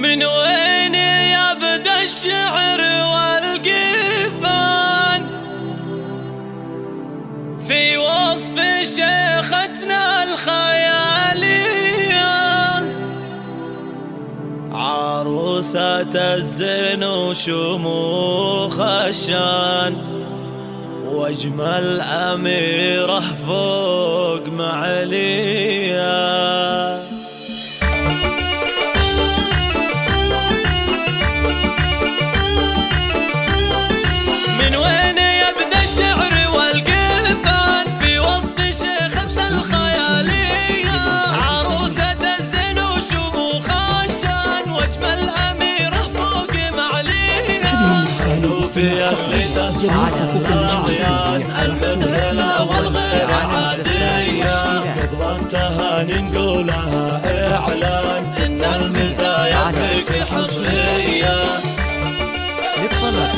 من وين يبدأ الشعر والقفان في وصف شيختنا الخيالية؟ عروسة الزين وشموخ الشان واجمل أميرة فوق معلية. من وين يبدأ الشعر والقفان في وصف شيختنا الخيالية؟ عروسة الزين وشموخ الشان واجمل أميرة فوق معلية. في أصل تسمع المذهلة والغير عادية، قبل التهاني نقولها إعلان إن المزايا فيك حصرية. للطلب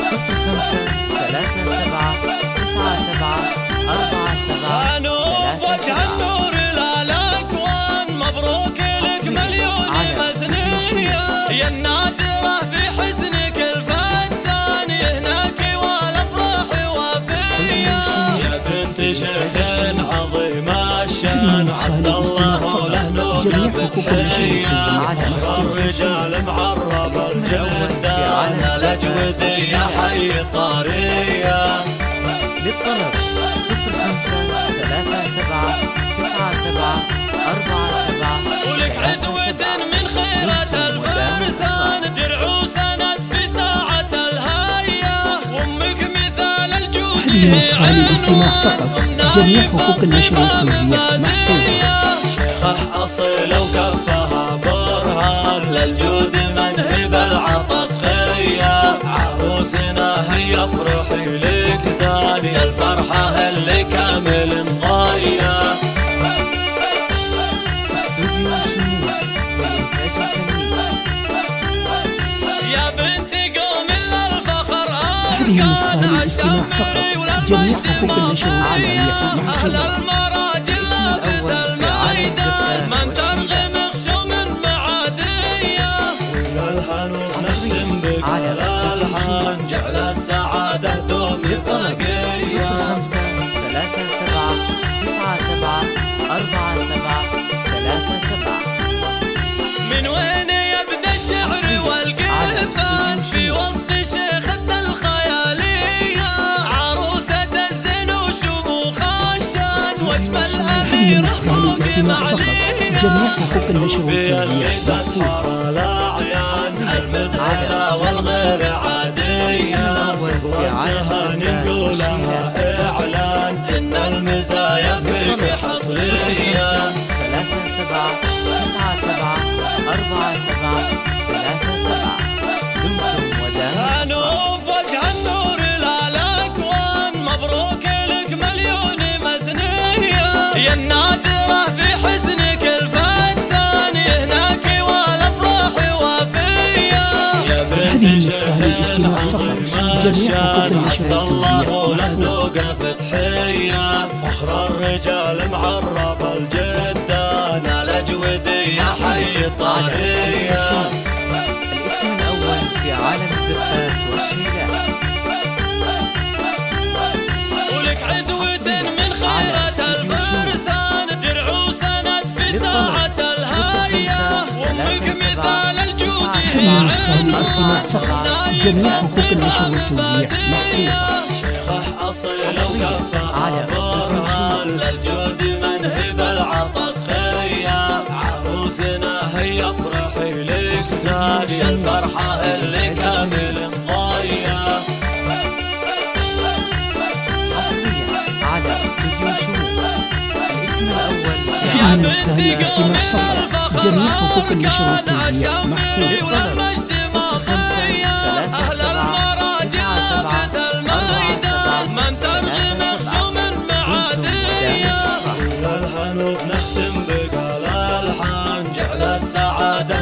0537974747. أنوفك هالنور الأكوان، مبروك لك مليون مثنية يا النادرة في حسنك الفتان، هناك والأفراح وافية. يا بنت شيخ عظيم الشان، عبد الله له نوبة فتحية. الرجال معرب الجدان، الأجودي يا حي الطارية. للطلب 0537974747. ولك عزوة من خيرة الفرسان، درع وسند في ساعة الهاية، وامك مثال الجود. نصح للاستماع فقط، جميع حقوق النشر والتوزيع محفوظة. شيخة أصيلة وكفها برهان، للجود منهب العطس خيا. عروسنا هي افرحي لك زاني، الفرحة اللي كامل ضايا. استوديو شموس والإنتاج الفني. يا بنتي قومي للفخر هذه النسخة للاستماع فقط، جميع حقوق النشر والتوزيع محفوظة. الاسم الأول في عالم الزفات من ترغم خشوم معادية، والهنوف نختم بكلالحان، جعل السعادة دوم باقية. 0537974747. من وين يبدأ الشعر والقفان في وصف شيختنا الخيالية؟ عروسة الزين وشموخ الشان واجمل أميرة فوق معلية. جميع حقوق النشر والتوزيع محفوظة. الأعيان المذهلة والغير عادية، والتهاني نقولها إعلان إن المزايا فيك حصرية. 0537974747. دمتم ودامتم. أنوفك هالنور الأكوان، مبروك لك مليون مثنية يا النادرة في حسنك الفتان، هناك والأفراح وافية. يا بنت النسخة للاستماع فقط، جميع حقوق النشر والتوزيع له محفوظة. نوقة فتحية. فخر الرجال معرب الجدان، الأجودي يا حي الطارية. الاسم الأول في عالم الزفات والشيلات. ولك عزوة من خيرة الفرسان، درع وسند في ساعة الهاية، وامك مثال الجود. هذه النسخة للاستماع فقط، جميع حقوق النشر والتوزيع محفوظة. شيخة أصيلة وكفها على استوديو برهان، للجود منهب العطس خيا. عروسنا هي افرحي لك زاني، الفرحة اللي كامل ضايا. حصريا على استوديو شموس. الاسم الأول في هذه عالم النسخة للاستماع فقط، جميع حقوق النشر والتوزيع محفوظة. للطلب 0537974747. من ترغم خشوم معادية، دمتم ودامت. الهنوف نختم بكلالحان، جعل السعادة